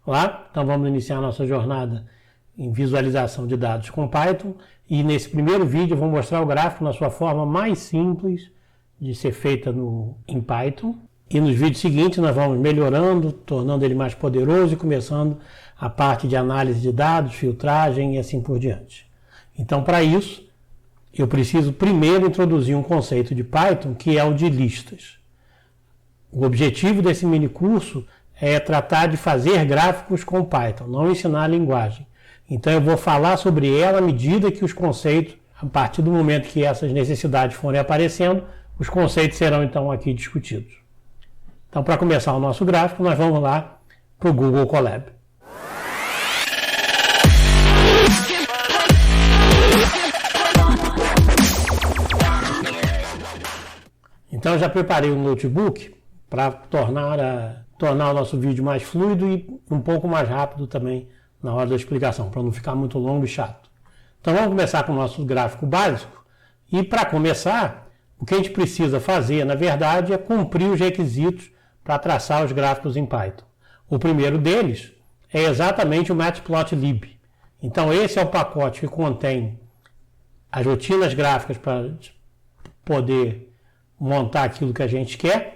Olá, então vamos iniciar a nossa jornada em visualização de dados com Python e nesse primeiro vídeo eu vou mostrar o gráfico na sua forma mais simples de ser feita em Python e nos vídeos seguintes nós vamos melhorando, tornando ele mais poderoso e começando a parte de análise de dados, filtragem e assim por diante. Então para isso eu preciso primeiro introduzir um conceito de Python que é o de listas. O objetivo desse mini curso é tratar de fazer gráficos com Python, não ensinar a linguagem. Então eu vou falar sobre ela à medida que os conceitos, a partir do momento que essas necessidades forem aparecendo, os conceitos serão então aqui discutidos. Então para começar o nosso gráfico, nós vamos lá para o Google Colab. Então eu já preparei um notebook para tornar o nosso vídeo mais fluido e um pouco mais rápido também na hora da explicação, para não ficar muito longo e chato. Então vamos começar com o nosso gráfico básico e para começar, o que a gente precisa fazer, na verdade, é cumprir os requisitos para traçar os gráficos em Python. O primeiro deles é exatamente o Matplotlib. Então esse é o pacote que contém as rotinas gráficas para poder montar aquilo que a gente quer.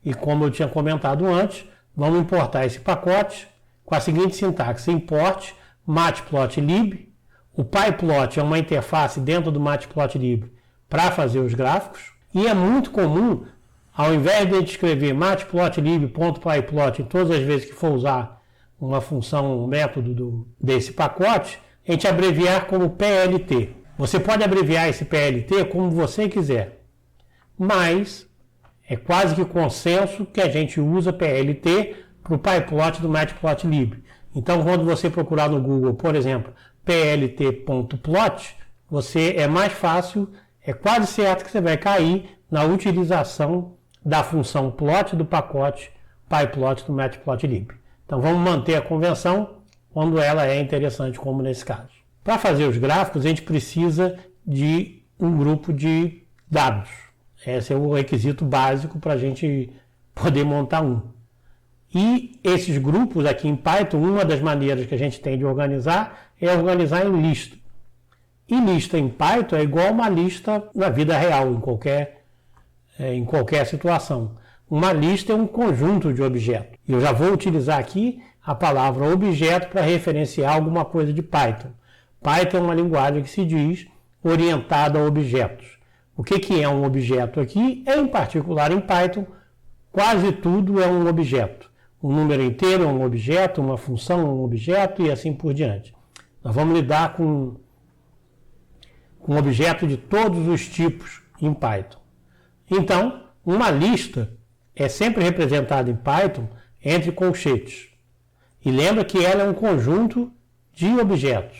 E como eu tinha comentado antes, vamos importar esse pacote com a seguinte sintaxe: import matplotlib. O pyplot é uma interface dentro do matplotlib para fazer os gráficos. E é muito comum, ao invés de a gente escrever matplotlib.pyplot em todas as vezes que for usar uma função, um método desse pacote, a gente abreviar como PLT. Você pode abreviar esse PLT como você quiser, mas é quase que consenso que a gente usa PLT para o pyplot do Matplotlib. Então, quando você procurar no Google, por exemplo, plt.plot, é mais fácil, é quase certo que você vai cair na utilização da função plot do pacote pyplot do Matplotlib. Então, vamos manter a convenção quando ela é interessante, como nesse caso. Para fazer os gráficos, a gente precisa de um grupo de dados. Esse é o requisito básico para a gente poder montar um. E esses grupos aqui em Python, uma das maneiras que a gente tem de organizar é organizar em lista. E lista em Python é igual uma lista na vida real, em qualquer situação. Uma lista é um conjunto de objetos. E eu já vou utilizar aqui a palavra objeto para referenciar alguma coisa de Python. Python é uma linguagem que se diz orientada a objetos. O que é um objeto aqui? Em particular em Python, quase tudo é um objeto. Um número inteiro é um objeto, uma função é um objeto e assim por diante. Nós vamos lidar com objeto de todos os tipos em Python. Então, uma lista é sempre representada em Python entre colchetes. E lembra que ela é um conjunto de objetos.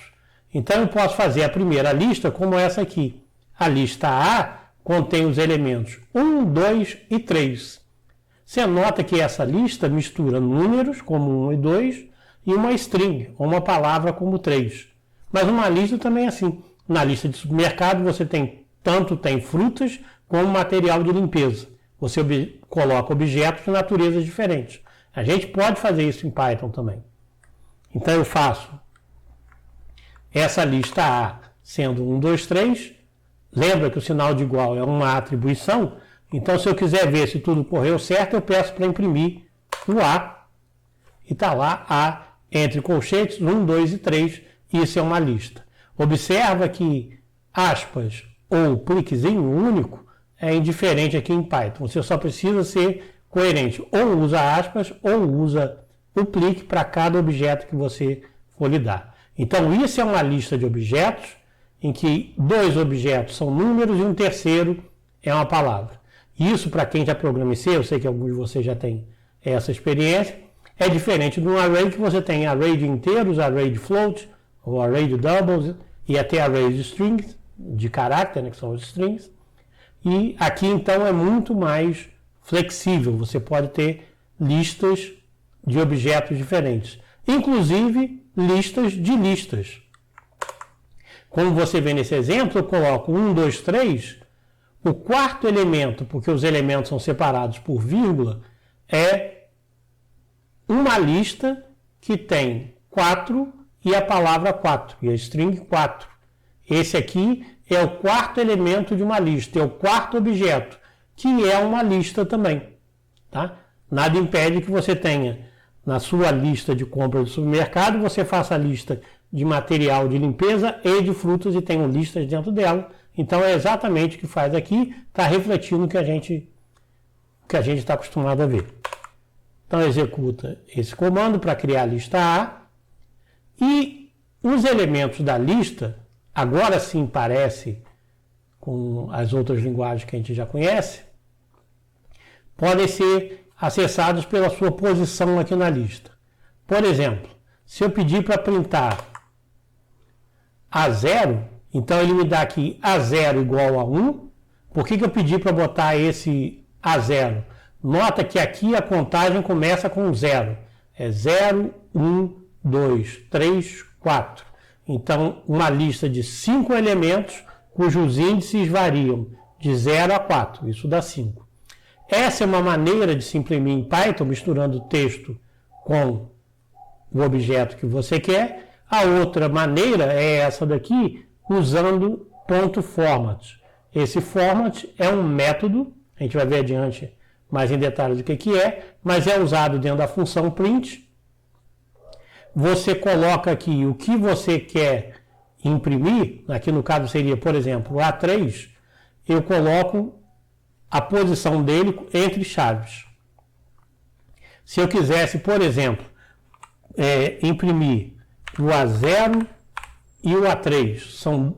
Então eu posso fazer a primeira lista como essa aqui. A lista A contém os elementos 1, 2 e 3. Você nota que essa lista mistura números, como 1 e 2, e uma string, ou uma palavra como 3. Mas uma lista também é assim. Na lista de supermercado você tem frutas como material de limpeza. Você coloca objetos de naturezas diferentes. A gente pode fazer isso em Python também. Então eu faço essa lista A sendo 1, 2, 3. Lembra que o sinal de igual é uma atribuição? Então, se eu quiser ver se tudo correu certo, eu peço para imprimir o A. E está lá A entre colchetes 1, 2 e 3. Isso é uma lista. Observa que aspas ou pliquezinho único é indiferente aqui em Python. Você só precisa ser coerente. Ou usa aspas ou usa o plique para cada objeto que você for lidar. Então, isso é uma lista de objetos em que 2 objetos são números e um terceiro é uma palavra. Isso, para quem já programa em C, eu sei que alguns de vocês já têm essa experiência, é diferente de um array que você tem array de inteiros, array de float, ou array de doubles, e até array de strings, de caráter, né, que são os strings. E aqui, então, é muito mais flexível. Você pode ter listas de objetos diferentes, inclusive listas de listas. Como você vê nesse exemplo, eu coloco 1, 2, 3, o quarto elemento, porque os elementos são separados por vírgula, é uma lista que tem 4 e a palavra 4, e a string 4. Esse aqui é o quarto elemento de uma lista, é o quarto objeto, que é uma lista também. Tá? Nada impede que você tenha na sua lista de compra do supermercado, você faça a lista de material de limpeza e de frutas e tenham listas dentro dela. Então é exatamente o que faz aqui, está refletindo o que a gente está acostumado a ver. Então executa esse comando para criar a lista A e os elementos da lista, agora sim parece com as outras linguagens que a gente já conhece, podem ser acessados pela sua posição aqui na lista. Por exemplo, se eu pedir para printar A0, então ele me dá aqui A0 igual a 1. Por que eu pedi para botar esse A0? Nota que aqui a contagem começa com 0. É 0, 1, 2, 3, 4. Então, uma lista de 5 elementos cujos índices variam de 0 a 4. Isso dá 5. Essa é uma maneira de se imprimir em Python, misturando o texto com o objeto que você quer. A outra maneira é essa daqui, usando .format. Esse format é um método, a gente vai ver adiante mais em detalhes o que é, mas é usado dentro da função print. Você coloca aqui o que você quer imprimir, aqui no caso seria, por exemplo, o A3, eu coloco a posição dele entre chaves. Se eu quisesse, por exemplo, imprimir o A0 e o A3,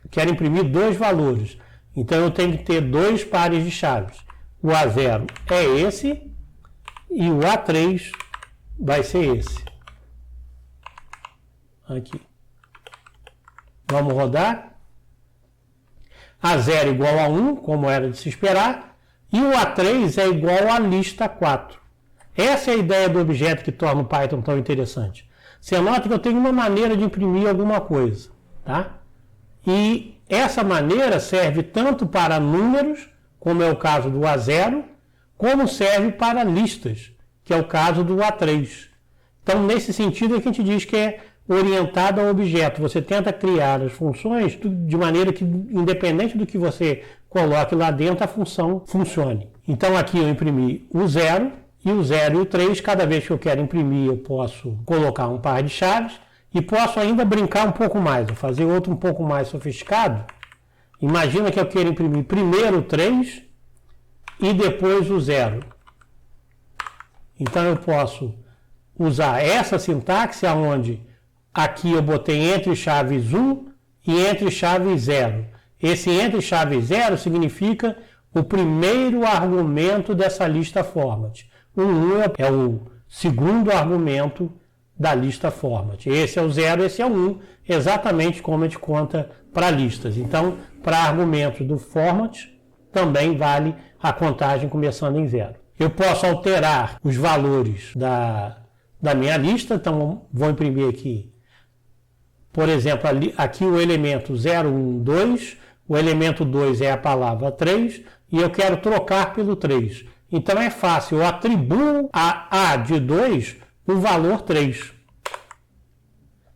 quero imprimir 2 valores, então eu tenho que ter 2 pares de chaves. O A0 é esse e o A3 vai ser esse. Aqui. Vamos rodar. A0 igual a 1, como era de se esperar, e o A3 é igual à lista 4. Essa é a ideia do objeto que torna o Python tão interessante. Você nota que eu tenho uma maneira de imprimir alguma coisa, tá? E essa maneira serve tanto para números, como é o caso do A0, como serve para listas, que é o caso do A3. Então, nesse sentido, é que a gente diz que é orientado ao objeto. Você tenta criar as funções de maneira que, independente do que você coloque lá dentro, a função funcione. Então, aqui eu imprimi o 0, e o 0 e o 3, cada vez que eu quero imprimir, eu posso colocar um par de chaves, e posso ainda brincar um pouco mais, ou fazer outro um pouco mais sofisticado. Imagina que eu quero imprimir primeiro o 3 e depois o 0. Então eu posso usar essa sintaxe onde aqui eu botei entre chaves 1 e entre chaves 0. Esse entre chaves 0 significa o primeiro argumento dessa lista format. O 1 é o segundo argumento da lista format. Esse é o 0, esse é o 1, exatamente como a gente conta para listas. Então, para argumentos do format, também vale a contagem começando em 0. Eu posso alterar os valores da minha lista, então vou imprimir aqui, por exemplo, aqui o elemento 0, 1, 2, o elemento 2 é a palavra 3, e eu quero trocar pelo 3. Então é fácil, eu atribuo a A de 2 o valor 3.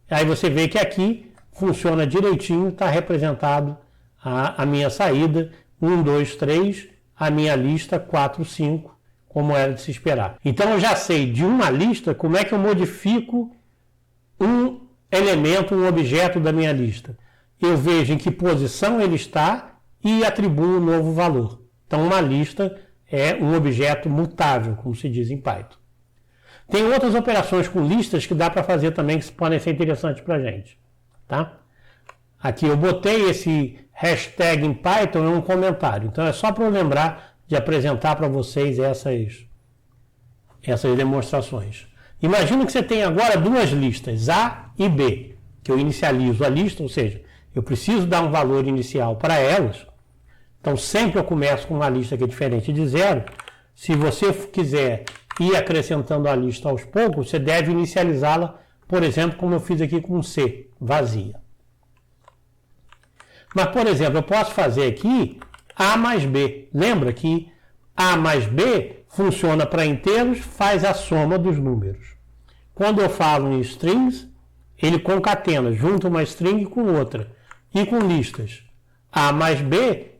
Aí você vê que aqui funciona direitinho, está representado a minha saída, 1, 2, 3, a minha lista 4, 5, como era de se esperar. Então eu já sei de uma lista como é que eu modifico um elemento, um objeto da minha lista. Eu vejo em que posição ele está e atribuo um novo valor. Então uma lista é um objeto mutável, como se diz em Python. Tem outras operações com listas que dá para fazer também que podem ser interessantes para a gente. Tá? Aqui eu botei esse hashtag em Python em um comentário. Então é só para eu lembrar de apresentar para vocês essas demonstrações. Imagina que você tem agora duas listas, A e B, que eu inicializo a lista, ou seja, eu preciso dar um valor inicial para elas. Então sempre eu começo com uma lista que é diferente de 0. Se você quiser ir acrescentando a lista aos poucos, você deve inicializá-la, por exemplo, como eu fiz aqui com C, vazia. Mas, por exemplo, eu posso fazer aqui A mais B. Lembra que A mais B funciona para inteiros, faz a soma dos números. Quando eu falo em strings, ele concatena, junta uma string com outra. E com listas. A mais B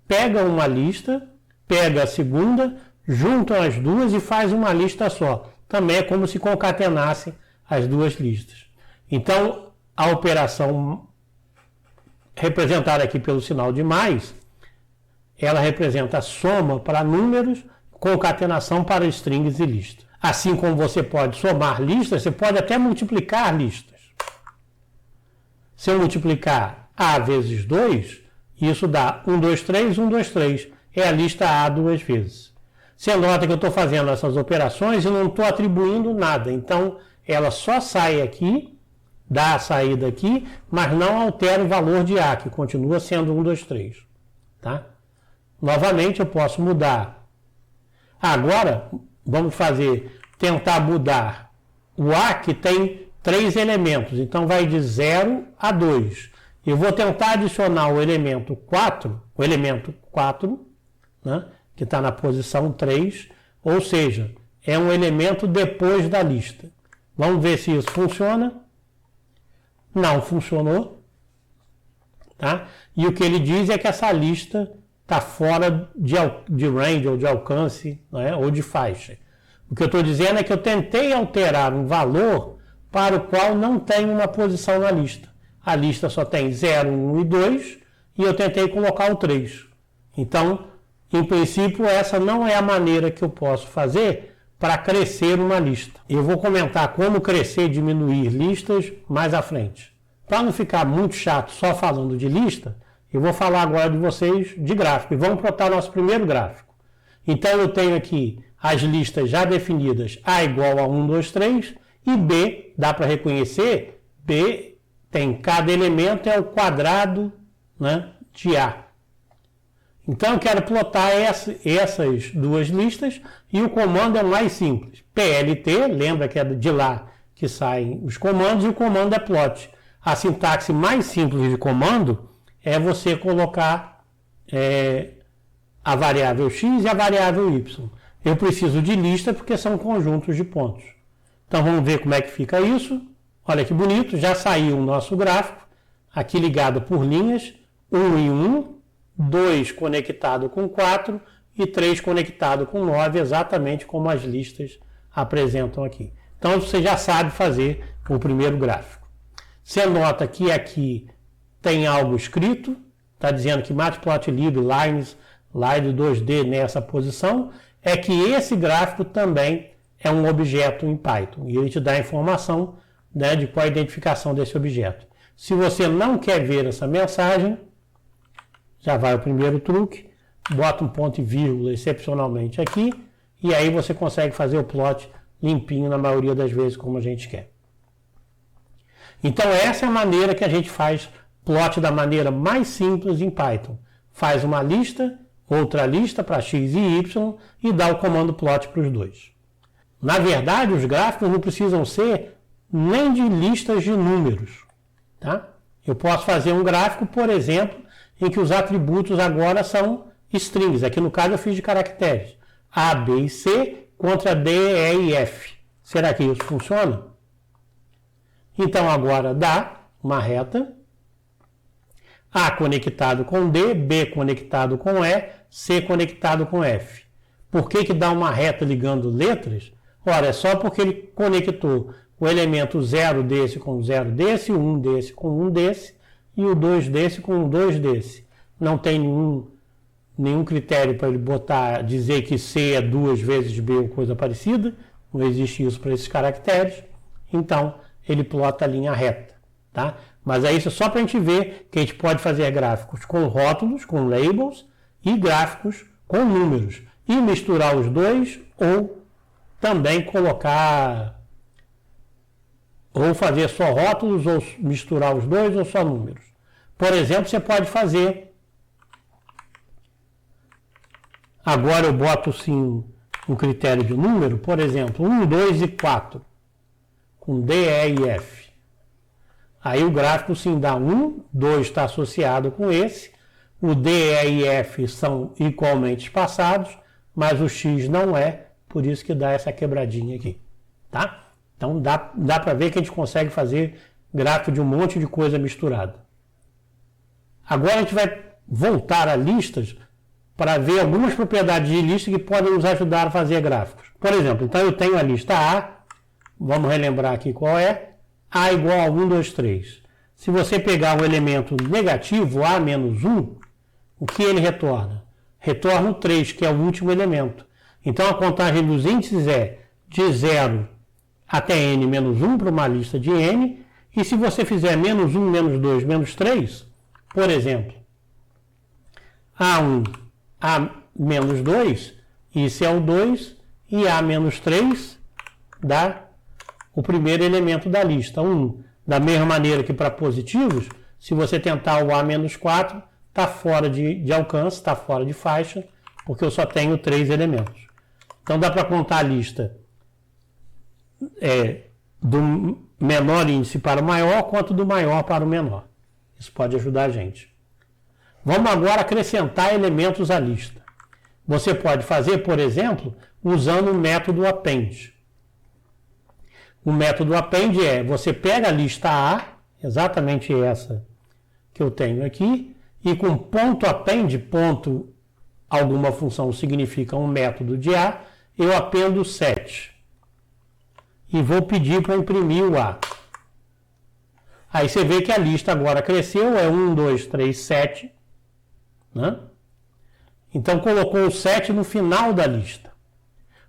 pega uma lista, pega a segunda, juntam as duas e faz uma lista só. Também é como se concatenasse as duas listas. Então, a operação representada aqui pelo sinal de mais, ela representa a soma para números, concatenação para strings e listas. Assim como você pode somar listas, você pode até multiplicar listas. Se eu multiplicar A vezes 2, isso dá 1, 2, 3, 1, 2, 3. É a lista A duas vezes. Você nota que eu estou fazendo essas operações e não estou atribuindo nada. Então, ela só sai aqui, dá a saída aqui, mas não altera o valor de A, que continua sendo 1, 2, 3. Tá? Novamente, eu posso mudar. Agora, vamos tentar mudar o A, que tem 3 elementos. Então, vai de 0 a 2. Eu vou tentar adicionar o elemento 4, né, que está na posição 3, ou seja, é um elemento depois da lista. Vamos ver se isso funciona. Não funcionou. Tá? E o que ele diz é que essa lista está fora de range, ou de alcance, né, ou de faixa. O que eu estou dizendo é que eu tentei alterar um valor para o qual não tem uma posição na lista. A lista só tem 0, 1 e 2 e eu tentei colocar o 3. Então, em princípio, essa não é a maneira que eu posso fazer para crescer uma lista. Eu vou comentar como crescer e diminuir listas mais à frente. Para não ficar muito chato só falando de lista, eu vou falar agora de vocês de gráfico. E vamos botar nosso primeiro gráfico. Então, eu tenho aqui as listas já definidas A igual a 1, 2, 3 e B, dá para reconhecer, B tem cada elemento é o quadrado, né, de A. Então eu quero plotar essas duas listas e o comando é mais simples. PLT, lembra que é de lá que saem os comandos, e o comando é plot. A sintaxe mais simples de comando é você colocar a variável x e a variável y. Eu preciso de lista porque são conjuntos de pontos. Então vamos ver como é que fica isso. Olha que bonito, já saiu o nosso gráfico, aqui ligado por linhas, 1 e 1, 2 conectado com 4 e 3 conectado com 9, exatamente como as listas apresentam aqui. Então você já sabe fazer o primeiro gráfico. Você nota que aqui tem algo escrito, está dizendo que matplotlib lines line 2D nessa posição, é que esse gráfico também é um objeto em Python e ele te dá a informação, né, de qual a identificação desse objeto. Se você não quer ver essa mensagem, já vai o primeiro truque, bota um ponto e vírgula excepcionalmente aqui, e aí você consegue fazer o plot limpinho na maioria das vezes como a gente quer. Então essa é a maneira que a gente faz plot da maneira mais simples em Python. Faz uma lista, outra lista para x e y e dá o comando plot para os dois. Na verdade, os gráficos não precisam ser nem de listas de números. Tá? Eu posso fazer um gráfico, por exemplo, em que os atributos agora são strings. Aqui no caso eu fiz de caracteres. A, B e C contra D, E e F. Será que isso funciona? Então agora dá uma reta. A conectado com D, B conectado com E, C conectado com F. Por que dá uma reta ligando letras? Ora, é só porque ele conectou o elemento 0 desse com 0 desse, 1 desse com 1 desse, e o 2 desse com 2 desse. Não tem nenhum critério para ele dizer que C é 2 vezes B ou coisa parecida. Não existe isso para esses caracteres. Então, ele plota a linha reta. Tá? Mas é isso só para a gente ver que a gente pode fazer gráficos com rótulos, com labels, e gráficos com números. E misturar os dois, ou também colocar, ou fazer só rótulos, ou misturar os dois, ou só números. Por exemplo, você pode fazer, agora eu boto sim um critério de número, por exemplo, 1, 2 e 4, com D, E e F. Aí o gráfico sim dá 1, 2 está associado com esse, o D, E e F são igualmente espaçados, mas o X não é, por isso que dá essa quebradinha aqui. Tá? Então dá para ver que a gente consegue fazer gráfico de um monte de coisa misturada. Agora a gente vai voltar a listas para ver algumas propriedades de lista que podem nos ajudar a fazer gráficos. Por exemplo, então eu tenho a lista A, vamos relembrar aqui qual é, A igual a 1, 2, 3. Se você pegar um elemento negativo, A menos 1, o que ele retorna? Retorna o 3, que é o último elemento. Então a contagem dos índices é de 0 até n menos 1 para uma lista de n, e se você fizer menos 1, menos 2, menos 3, por exemplo, A1, A menos 2, isso é o 2, e A menos 3 dá o primeiro elemento da lista, 1. Da mesma maneira que para positivos, se você tentar o A menos 4, está fora de alcance, está fora de faixa, porque eu só tenho 3 elementos. Então dá para contar a lista do menor índice para o maior, quanto do maior para o menor. Isso pode ajudar a gente. Vamos agora acrescentar elementos à lista. Você pode fazer, por exemplo, usando o método append. O método append você pega a lista A, exatamente essa que eu tenho aqui, e com ponto append, ponto alguma função significa um método de A, eu apendo 7. E vou pedir para imprimir o A. Aí você vê que a lista agora cresceu, é 1, 2, 3, 7. Né? Então colocou o 7 no final da lista.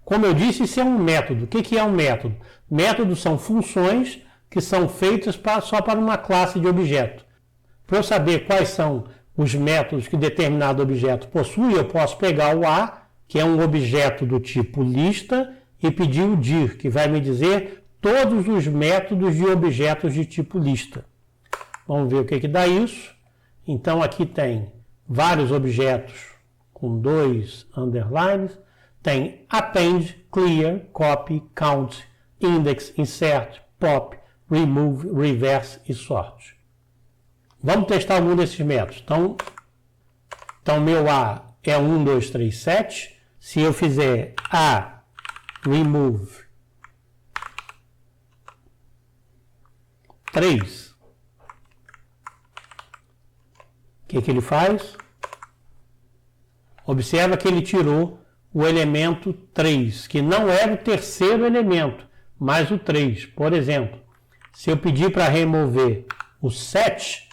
Como eu disse, isso é um método. O que é um método? Métodos são funções que são feitas só para uma classe de objeto. Para eu saber quais são os métodos que determinado objeto possui, eu posso pegar o A, que é um objeto do tipo lista, e pedir o dir, que vai me dizer todos os métodos de objetos de tipo lista. Vamos ver o que dá isso. Então aqui tem vários objetos com 2 underlines. Tem append, clear, copy, count, index, insert, pop, remove, reverse e sort. Vamos testar algum desses métodos. Então meu A é 1, 2, 3, 7. Se eu fizer A remove 3, o que ele faz? Observa que ele tirou o elemento 3, que não era o terceiro elemento, mas o 3. Por exemplo, se eu pedir para remover o 7,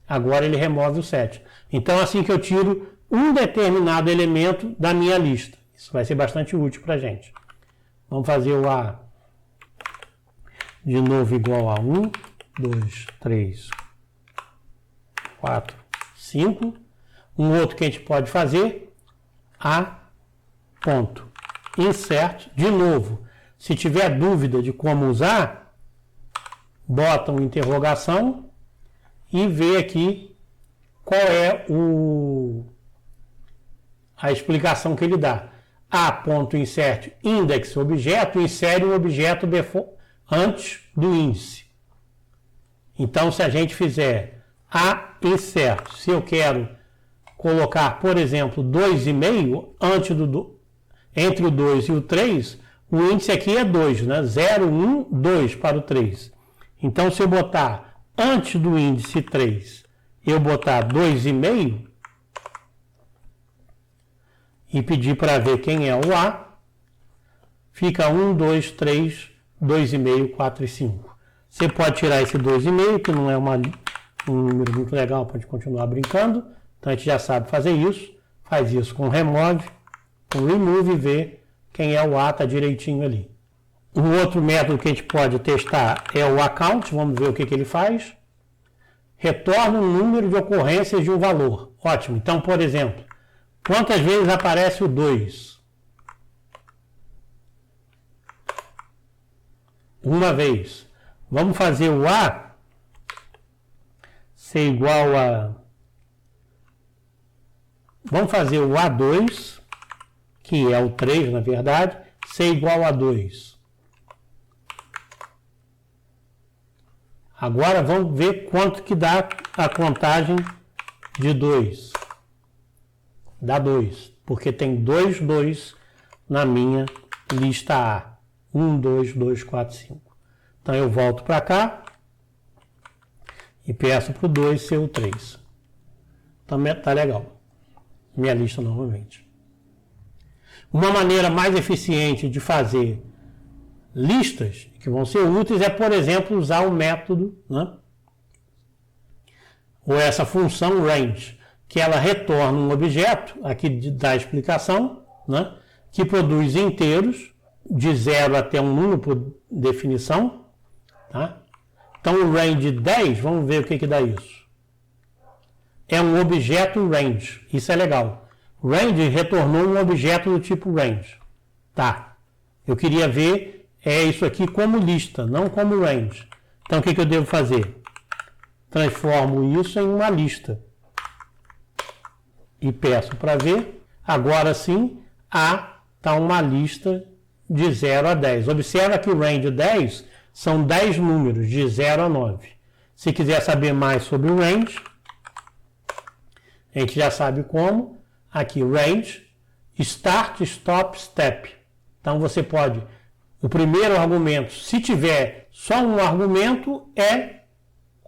agora ele remove o 7. Então, assim que eu tiro um determinado elemento da minha lista. Isso vai ser bastante útil para a gente. Vamos fazer o A de novo igual a 1, 2, 3, 4, 5. Um outro que a gente pode fazer, A ponto insert. De novo, se tiver dúvida de como usar, bota uma interrogação e vê aqui qual é a explicação que ele dá. A.insert index objeto insere um objeto antes do índice. Então, se a gente fizer A insert, se eu quero colocar, por exemplo, 2,5 entre o 2 e o 3, o índice aqui é 2, né? 0, 1, 2 para o 3. Então, se eu botar antes do índice 3, eu botar 2,5 e pedir para ver quem é o A, fica 1, 2, 3, 2,5, 4 e 5. Você pode tirar esse 2,5, que não é um número muito legal para a gente continuar brincando. Então a gente já sabe fazer isso. Faz isso com remove, com remove e vê quem é o A, está direitinho ali. Um outro método que a gente pode testar é o account. Vamos ver o que ele faz. Retorna o número de ocorrências de um valor. Ótimo. Então, por exemplo, quantas vezes aparece o 2? Uma vez. Vamos fazer o A ser igual a... Vamos fazer o A2, que é o 3, na verdade, ser igual a 2. Agora vamos ver quanto que dá a contagem de 2. Dá 2, porque tem 2 na minha lista A. 1, 2, 2, 4, 5. Então eu volto para cá e peço para o 2 ser o 3. Então tá legal. Minha lista novamente. Uma maneira mais eficiente de fazer listas que vão ser úteis é, por exemplo, usar o método, né? Ou essa função range, que ela retorna um objeto, aqui da explicação, né? Que produz inteiros, de 0 até um número por definição. Tá? Então o range 10, vamos ver o que dá isso. É um objeto range, isso é legal. Range retornou um objeto do tipo range. Tá, eu queria ver isso aqui como lista, não como range. Então o que eu devo fazer? Transformo isso em uma lista. E peço para ver. Agora sim, está uma lista de 0 a 10. Observa que o range 10 são 10 números, de 0 a 9. Se quiser saber mais sobre o range, a gente já sabe como. Aqui, range, start, stop, step. Então você pode, o primeiro argumento, se tiver só um argumento, é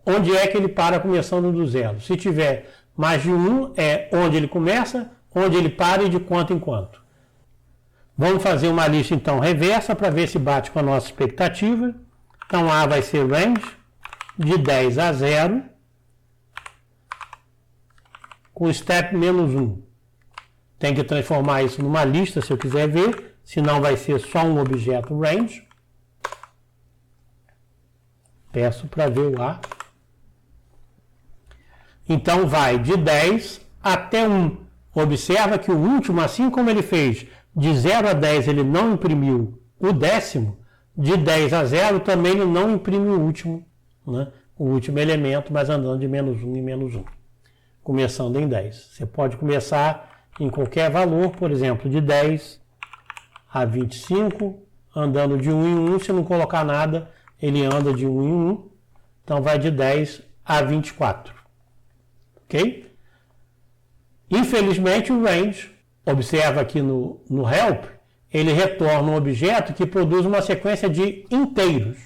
onde é que ele para começando do zero. Se tiver mais de um, é onde ele começa, onde ele para e de quanto em quanto. Vamos fazer uma lista então reversa para ver se bate com a nossa expectativa. Então A vai ser range de 10 a 0 com step menos 1. Tem que transformar isso numa lista se eu quiser ver, senão vai ser só um objeto range. Peço para ver o A. Então vai de 10 até 1. Observa que o último, assim como ele fez de 0 a 10, ele não imprimiu o décimo, de 10 a 0 também ele não imprime o último, né? O último elemento, mas andando de menos 1 em menos 1, começando em 10. Você pode começar em qualquer valor, por exemplo, de 10 a 25, andando de 1 em 1, se não colocar nada, ele anda de 1 em 1, então vai de 10 a 24, ok? Infelizmente o range, observa aqui no help, ele retorna um objeto que produz uma sequência de inteiros.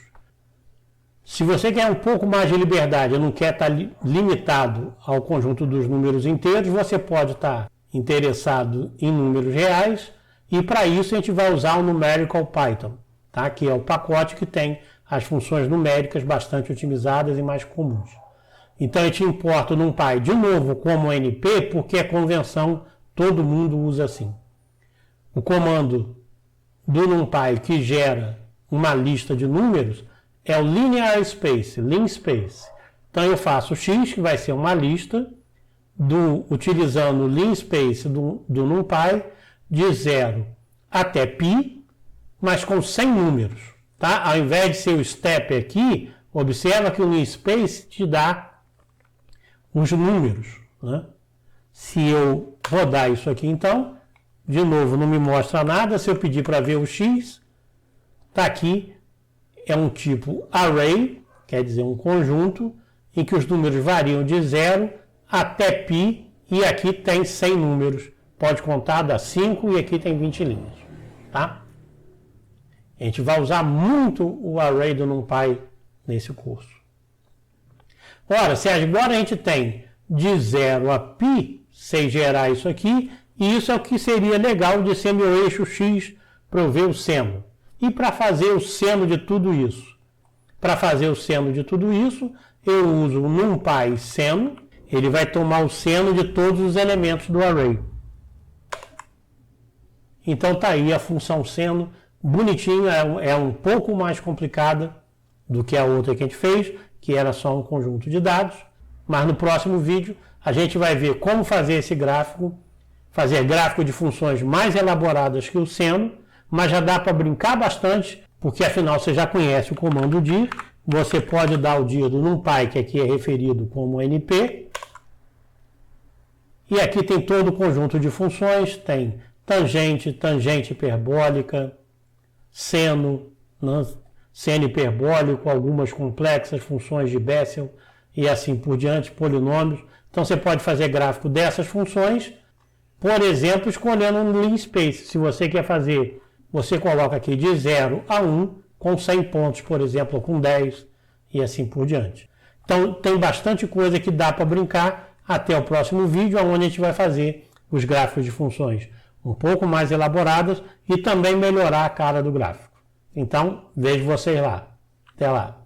Se você quer um pouco mais de liberdade, não quer estar limitado ao conjunto dos números inteiros, você pode estar interessado em números reais, e para isso a gente vai usar o Numerical Python, tá? Que é o pacote que tem as funções numéricas bastante otimizadas e mais comuns. Então a gente importa o NumPy de novo como NP, porque é convenção, todo mundo usa assim. O comando do NumPy que gera uma lista de números é o linear space, linspace. Então eu faço x, que vai ser uma lista, utilizando o linspace do NumPy de 0 até π, mas com 100 números. Tá? Ao invés de ser o step aqui, observa que o linspace te dá os números, né? Se eu rodar isso aqui, então, de novo, não me mostra nada. Se eu pedir para ver o x, está aqui, é um tipo array, quer dizer, um conjunto, em que os números variam de 0 até π, e aqui tem 100 números. Pode contar, dá 5, e aqui tem 20 linhas. Tá? A gente vai usar muito o array do NumPy nesse curso. Ora, se agora a gente tem de 0 a π, sei gerar isso aqui, e isso é o que seria legal de ser meu eixo x para eu ver o seno. E para fazer o seno de tudo isso? Para fazer o seno de tudo isso, eu uso o NumPy seno, ele vai tomar o seno de todos os elementos do array. Então tá aí a função seno, bonitinha, é um pouco mais complicada do que a outra que a gente fez, que era só um conjunto de dados, mas no próximo vídeo a gente vai ver como fazer esse gráfico, fazer gráfico de funções mais elaboradas que o seno, mas já dá para brincar bastante, porque afinal você já conhece o comando dir, você pode dar o dir do NumPy, que aqui é referido como NP, e aqui tem todo o conjunto de funções, tem tangente, tangente hiperbólica, seno, seno hiperbólico, algumas complexas funções de Bessel e assim por diante, polinômios. Então você pode fazer gráfico dessas funções, por exemplo, escolhendo um linspace. Se você quer fazer você coloca aqui de 0 a 1, com 100 pontos, por exemplo, ou com 10, e assim por diante. Então, tem bastante coisa que dá para brincar. Até o próximo vídeo, onde a gente vai fazer os gráficos de funções um pouco mais elaborados e também melhorar a cara do gráfico. Então, vejo vocês lá. Até lá.